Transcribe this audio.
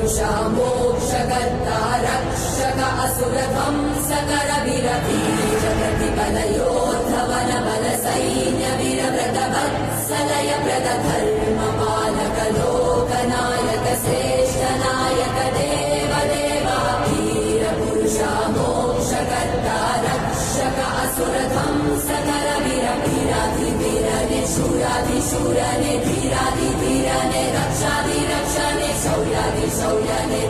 पुरुषा मोक्षकर्ता रक्षक असुरध्वंसकर वीर प्रतिबलयोद्धवन बल सैन्य वीर व्रत वत्सलय प्रद धर्म पालक लोकनायक श्रेष्ठ नायक देव देवा वीर पुरुषा मोक्षकर्ता रक्षक असुरध्वंसकर वीर वीराधिवीरने शूराधिशूरने धीराधिधीरने रक्षाधिरक्षणे शौर्याधिशौर्यने